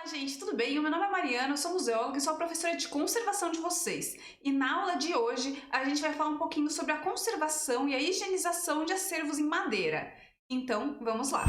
Gente, tudo bem? O meu nome é Mariana, eu sou museóloga e sou a professora de conservação de vocês. E na aula de hoje a gente vai falar um pouquinho sobre a conservação e a higienização de acervos em madeira. Então, vamos lá!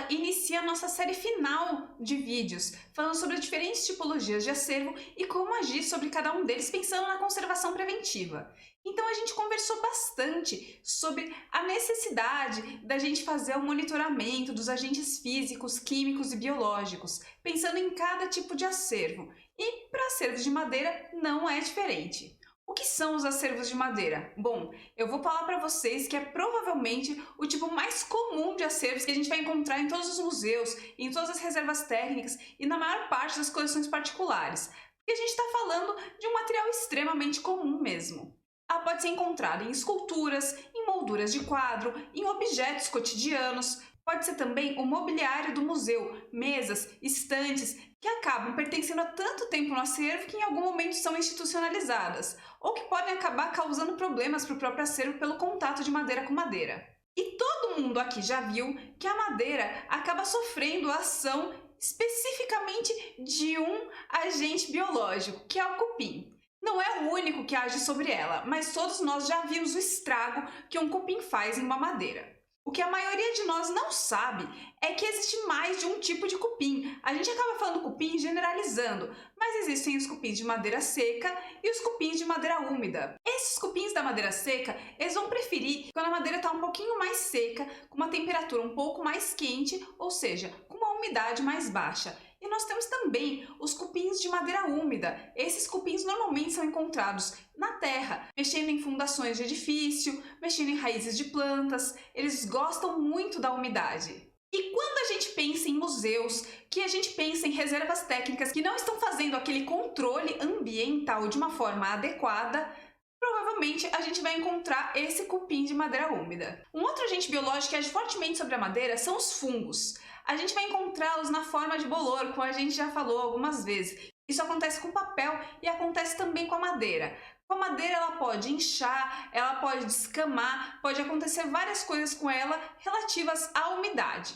Inicia a nossa série final de vídeos, falando sobre diferentes tipologias de acervo e como agir sobre cada um deles pensando na conservação preventiva. Então a gente conversou bastante sobre a necessidade da gente fazer o monitoramento dos agentes físicos, químicos e biológicos, pensando em cada tipo de acervo. E para acervos de madeira não é diferente. O que são os acervos de madeira? Bom, eu vou falar para vocês que é provavelmente o tipo mais comum de acervos que a gente vai encontrar em todos os museus, em todas as reservas técnicas e na maior parte das coleções particulares. Porque a gente está falando de um material extremamente comum mesmo. Ela pode ser encontrada em esculturas, em molduras de quadro, em objetos cotidianos. Pode ser também o mobiliário do museu, mesas, estantes, que acabam pertencendo há tanto tempo no acervo que em algum momento são institucionalizadas, ou que podem acabar causando problemas para o próprio acervo pelo contato de madeira com madeira. E todo mundo aqui já viu que a madeira acaba sofrendo a ação especificamente de um agente biológico, que é o cupim. Não é o único que age sobre ela, mas todos nós já vimos o estrago que um cupim faz em uma madeira. O que a maioria de nós não sabe é que existe mais de um tipo de cupim. A gente acaba falando cupim generalizando, mas existem os cupins de madeira seca e os cupins de madeira úmida. Esses cupins da madeira seca, eles vão preferir quando a madeira está um pouquinho mais seca, com uma temperatura um pouco mais quente, ou seja, com uma umidade mais baixa. E nós temos também os cupins de madeira úmida. Esses cupins normalmente são encontrados na terra, mexendo em fundações de edifício, mexendo em raízes de plantas. Eles gostam muito da umidade. E quando a gente pensa em museus, que a gente pensa em reservas técnicas que não estão fazendo aquele controle ambiental de uma forma adequada, provavelmente a gente vai encontrar esse cupim de madeira úmida. Um outro agente biológico que age fortemente sobre a madeira são os fungos. A gente vai encontrá-los na forma de bolor, como a gente já falou algumas vezes. Isso acontece com o papel e acontece também com a madeira. Com a madeira ela pode inchar, ela pode descamar, pode acontecer várias coisas com ela relativas à umidade.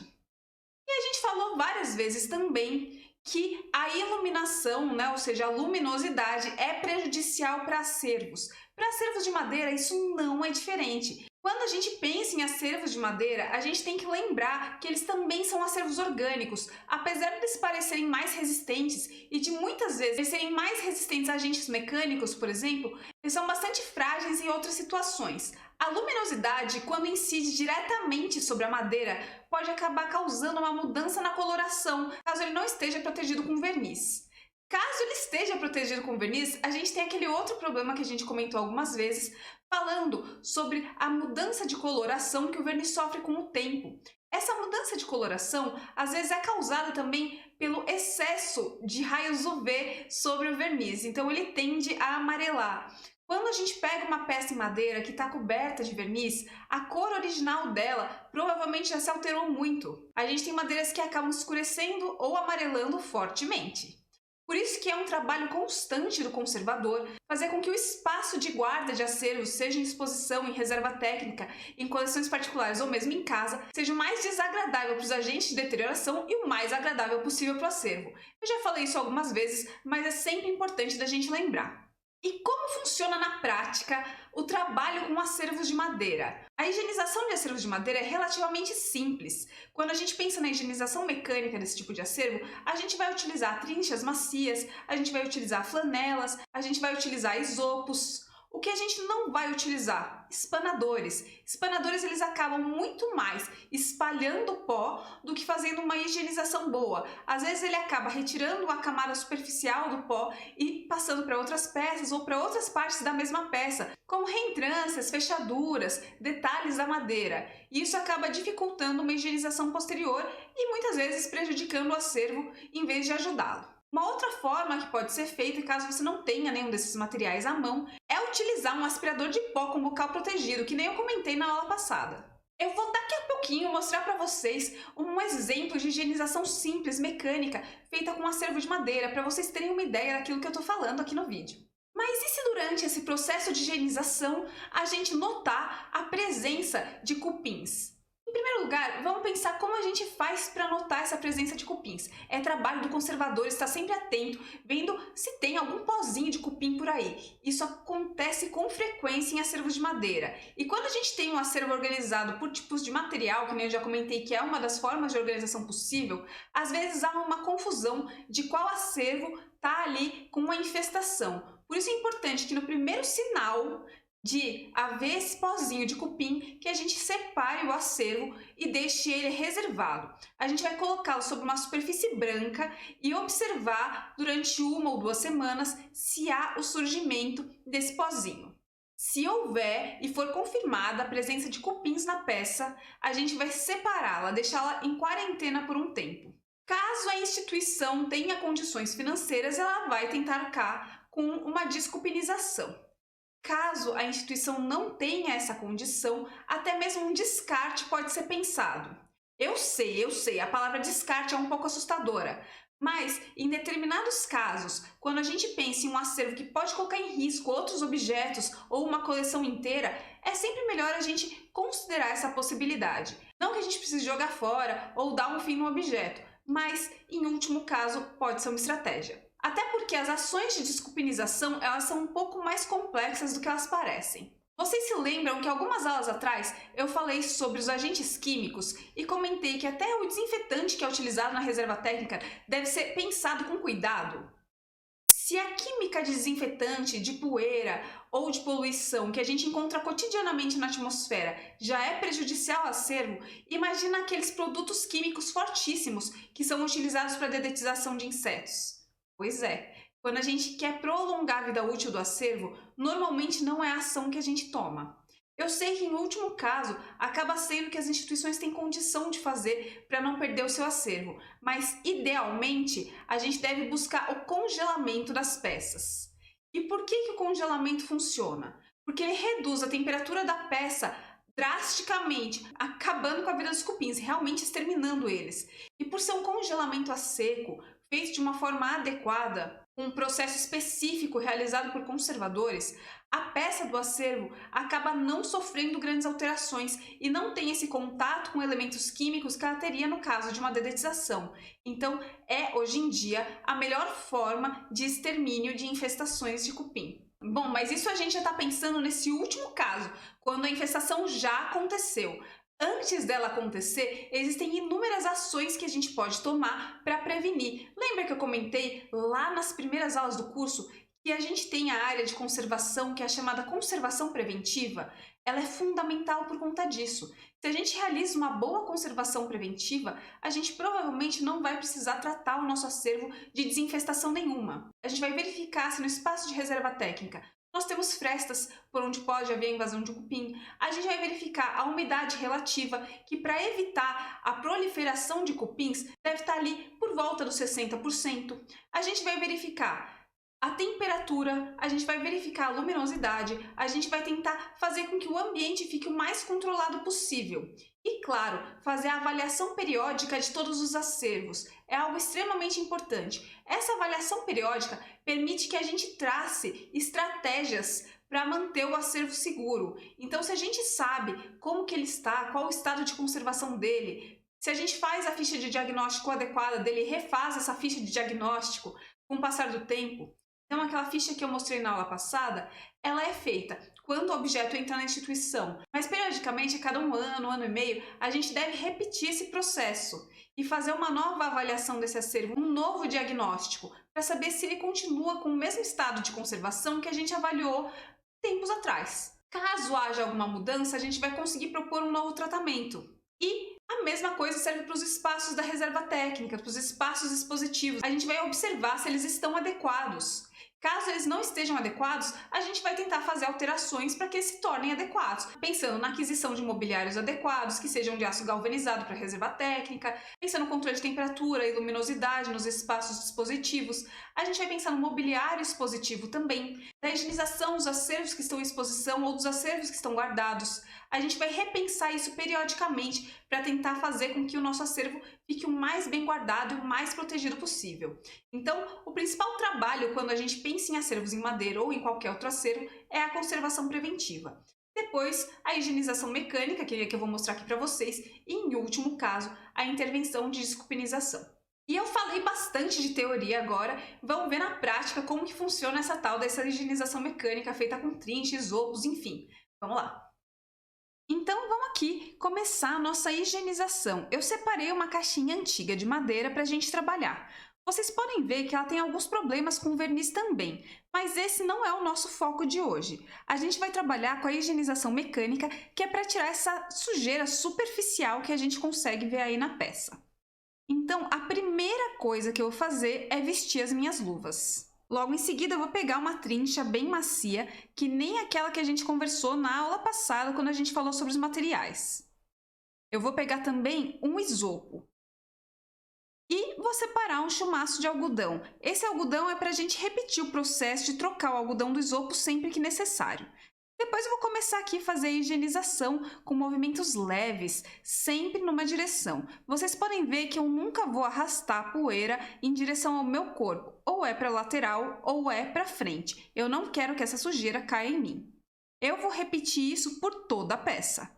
E a gente falou várias vezes também que a iluminação, ou seja, a luminosidade é prejudicial para acervos. Para acervos de madeira isso não é diferente. Quando a gente pensa em acervos de madeira, a gente tem que lembrar que eles também são acervos orgânicos. Apesar de eles parecerem mais resistentes e de muitas vezes eles serem mais resistentes a agentes mecânicos, por exemplo, eles são bastante frágeis em outras situações. A luminosidade, quando incide diretamente sobre a madeira, pode acabar causando uma mudança na coloração, caso ele não esteja protegido com verniz. Caso ele esteja protegido com verniz, a gente tem aquele outro problema que a gente comentou algumas vezes, falando sobre a mudança de coloração que o verniz sofre com o tempo. Essa mudança de coloração, às vezes, é causada também pelo excesso de raios UV sobre o verniz, então ele tende a amarelar. Quando a gente pega uma peça em madeira que está coberta de verniz, a cor original dela provavelmente já se alterou muito. A gente tem madeiras que acabam escurecendo ou amarelando fortemente. Por isso que é um trabalho constante do conservador fazer com que o espaço de guarda de acervos, seja em exposição, em reserva técnica, em coleções particulares ou mesmo em casa, seja o mais desagradável para os agentes de deterioração e o mais agradável possível para o acervo. Eu já falei isso algumas vezes, mas é sempre importante da gente lembrar. E como funciona na prática o trabalho com acervos de madeira? A higienização de acervos de madeira é relativamente simples. Quando a gente pensa na higienização mecânica desse tipo de acervo, a gente vai utilizar trinchas macias, a gente vai utilizar flanelas, a gente vai utilizar isopos. O que a gente não vai utilizar? Espanadores. Espanadores eles acabam muito mais espalhando pó do que fazendo uma higienização boa. Às vezes ele acaba retirando a camada superficial do pó e passando para outras peças ou para outras partes da mesma peça, como reentrâncias, fechaduras, detalhes da madeira. E isso acaba dificultando uma higienização posterior e muitas vezes prejudicando o acervo em vez de ajudá-lo. Uma outra forma que pode ser feita, caso você não tenha nenhum desses materiais à mão, é utilizar um aspirador de pó com bocal protegido, que nem eu comentei na aula passada. Eu vou daqui a pouquinho mostrar para vocês um exemplo de higienização simples, mecânica, feita com acervo de madeira, para vocês terem uma ideia daquilo que eu estou falando aqui no vídeo. Mas e se durante esse processo de higienização a gente notar a presença de cupins? Em primeiro lugar, vamos pensar como a gente faz para notar essa presença de cupins. É trabalho do conservador estar sempre atento, vendo se tem algum pozinho de cupim por aí. Isso acontece com frequência em acervos de madeira. E quando a gente tem um acervo organizado por tipos de material, que nem eu já comentei que é uma das formas de organização possível, às vezes há uma confusão de qual acervo está ali com uma infestação. Por isso é importante que no primeiro sinal de haver esse pozinho de cupim, que a gente separe o acervo e deixe ele reservado. A gente vai colocá-lo sobre uma superfície branca e observar durante 1 ou 2 semanas se há o surgimento desse pozinho. Se houver e for confirmada a presença de cupins na peça, a gente vai separá-la, deixá-la em quarentena por um tempo. Caso a instituição tenha condições financeiras, ela vai tentar arcar com uma descupinização. Caso a instituição não tenha essa condição, até mesmo um descarte pode ser pensado. Eu sei, a palavra descarte é um pouco assustadora, mas em determinados casos, quando a gente pensa em um acervo que pode colocar em risco outros objetos ou uma coleção inteira, é sempre melhor a gente considerar essa possibilidade. Não que a gente precise jogar fora ou dar um fim no objeto, mas em último caso pode ser uma estratégia. Até porque as ações de descupinização elas são um pouco mais complexas do que elas parecem. Vocês se lembram que algumas aulas atrás eu falei sobre os agentes químicos e comentei que até o desinfetante que é utilizado na reserva técnica deve ser pensado com cuidado? Se a química de desinfetante, de poeira ou de poluição que a gente encontra cotidianamente na atmosfera já é prejudicial ao acervo, imagina aqueles produtos químicos fortíssimos que são utilizados para a dedetização de insetos. Pois é, quando a gente quer prolongar a vida útil do acervo, normalmente não é a ação que a gente toma. Eu sei que, em último caso, acaba sendo que as instituições têm condição de fazer para não perder o seu acervo, mas, idealmente, a gente deve buscar o congelamento das peças. E por que o congelamento funciona? Porque ele reduz a temperatura da peça drasticamente, acabando com a vida dos cupins, realmente exterminando eles. E por ser um congelamento a seco, feito de uma forma adequada, um processo específico realizado por conservadores, a peça do acervo acaba não sofrendo grandes alterações e não tem esse contato com elementos químicos que ela teria no caso de uma dedetização. Então, é hoje em dia a melhor forma de extermínio de infestações de cupim. Bom, mas isso a gente já está pensando nesse último caso, quando a infestação já aconteceu. Antes dela acontecer, existem inúmeras ações que a gente pode tomar para prevenir. Lembra que eu comentei lá nas primeiras aulas do curso que a gente tem a área de conservação, que é a chamada conservação preventiva? Ela é fundamental por conta disso. Se a gente realiza uma boa conservação preventiva, a gente provavelmente não vai precisar tratar o nosso acervo de desinfestação nenhuma. A gente vai verificar se no espaço de reserva técnica nós temos frestas por onde pode haver a invasão de cupim. A gente vai verificar a umidade relativa, que para evitar a proliferação de cupins deve estar ali por volta dos 60%. A gente vai verificar a temperatura, a gente vai verificar a luminosidade, a gente vai tentar fazer com que o ambiente fique o mais controlado possível. E, claro, fazer a avaliação periódica de todos os acervos é algo extremamente importante. Essa avaliação periódica permite que a gente trace estratégias para manter o acervo seguro. Então, se a gente sabe como que ele está, qual o estado de conservação dele, se a gente faz a ficha de diagnóstico adequada dele e refaz essa ficha de diagnóstico com o passar do tempo, então aquela ficha que eu mostrei na aula passada, ela é feita quando o objeto entra na instituição, mas periodicamente, a cada um ano e meio, a gente deve repetir esse processo e fazer uma nova avaliação desse acervo, um novo diagnóstico, para saber se ele continua com o mesmo estado de conservação que a gente avaliou tempos atrás. Caso haja alguma mudança, a gente vai conseguir propor um novo tratamento. E a mesma coisa serve para os espaços da reserva técnica, para os espaços expositivos. A gente vai observar se eles estão adequados. Caso eles não estejam adequados, a gente vai tentar fazer alterações para que eles se tornem adequados, pensando na aquisição de mobiliários adequados, que sejam de aço galvanizado para reserva técnica, pensando no controle de temperatura e luminosidade nos espaços dispositivos. A gente vai pensar no mobiliário expositivo também, da higienização dos acervos que estão em exposição ou dos acervos que estão guardados. A gente vai repensar isso periodicamente para tentar fazer com que o nosso acervo fique o mais bem guardado e o mais protegido possível. Então, o principal trabalho quando a gente pensa em acervos em madeira ou em qualquer outro acervo é a conservação preventiva. Depois, a higienização mecânica, que eu vou mostrar aqui para vocês, e em último caso, a intervenção de descupinização. E eu falei bastante de teoria agora, vamos ver na prática como que funciona essa tal dessa higienização mecânica feita com trinche, isopos, enfim. Vamos lá! Então vamos aqui começar a nossa higienização. Eu separei uma caixinha antiga de madeira para a gente trabalhar. Vocês podem ver que ela tem alguns problemas com verniz também, mas esse não é o nosso foco de hoje. A gente vai trabalhar com a higienização mecânica, que é para tirar essa sujeira superficial que a gente consegue ver aí na peça. Então, a primeira coisa que eu vou fazer é vestir as minhas luvas. Logo em seguida, eu vou pegar uma trincha bem macia, que nem aquela que a gente conversou na aula passada, quando a gente falou sobre os materiais. Eu vou pegar também um isopo. E vou separar um chumaço de algodão. Esse algodão é para a gente repetir o processo de trocar o algodão do isopo sempre que necessário. Depois eu vou começar aqui a fazer a higienização com movimentos leves, sempre numa direção. Vocês podem ver que eu nunca vou arrastar a poeira em direção ao meu corpo, ou é para a lateral ou é para frente. Eu não quero que essa sujeira caia em mim. Eu vou repetir isso por toda a peça.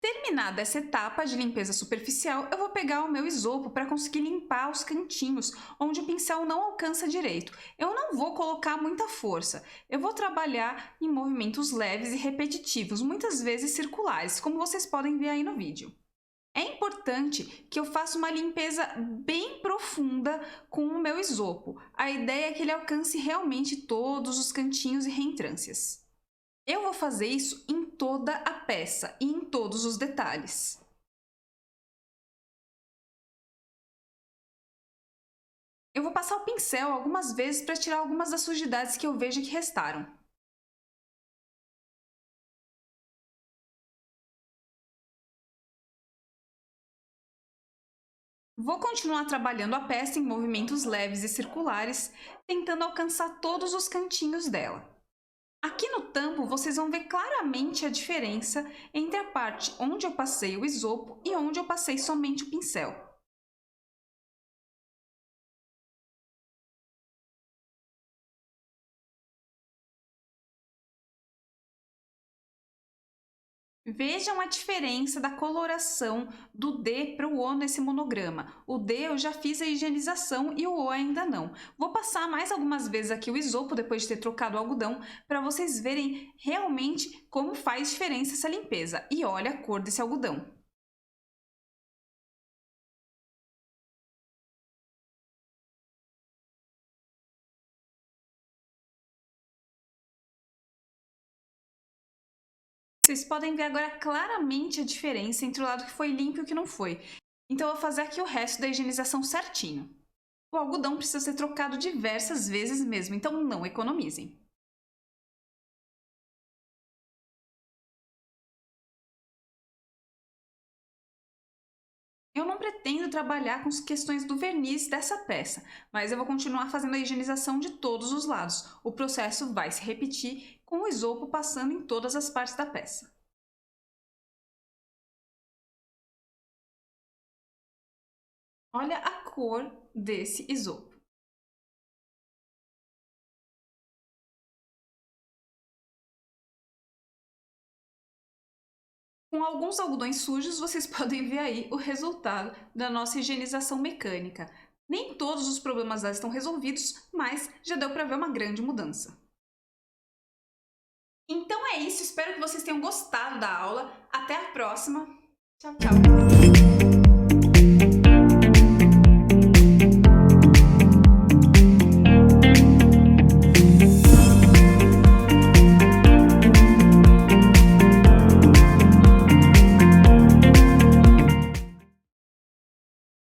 Terminada essa etapa de limpeza superficial, eu vou pegar o meu isopo para conseguir limpar os cantinhos onde o pincel não alcança direito. Eu não vou colocar muita força, eu vou trabalhar em movimentos leves e repetitivos, muitas vezes circulares, como vocês podem ver aí no vídeo. É importante que eu faça uma limpeza bem profunda com o meu isopo. A ideia é que ele alcance realmente todos os cantinhos e reentrâncias. Eu vou fazer isso em toda a peça e em todos os detalhes. Eu vou passar o pincel algumas vezes para tirar algumas das sujidades que eu vejo que restaram. Vou continuar trabalhando a peça em movimentos leves e circulares, tentando alcançar todos os cantinhos dela. Aqui no tampo, vocês vão ver claramente a diferença entre a parte onde eu passei o isopo e onde eu passei somente o pincel. Vejam a diferença da coloração do D para o O nesse monograma. O D eu já fiz a higienização e o O ainda não. Vou passar mais algumas vezes aqui o isopo depois de ter trocado o algodão para vocês verem realmente como faz diferença essa limpeza. E olha a cor desse algodão. Vocês podem ver agora claramente a diferença entre o lado que foi limpo e o que não foi. Então eu vou fazer aqui o resto da higienização certinho. O algodão precisa ser trocado diversas vezes mesmo, então não economizem. Eu não pretendo trabalhar com as questões do verniz dessa peça, mas eu vou continuar fazendo a higienização de todos os lados. O processo vai se repetir com o isopo passando em todas as partes da peça. Olha a cor desse isopo. Com alguns algodões sujos, vocês podem ver aí o resultado da nossa higienização mecânica. Nem todos os problemas dela estão resolvidos, mas já deu para ver uma grande mudança. Então é isso, espero que vocês tenham gostado da aula. Até a próxima. Tchau, tchau.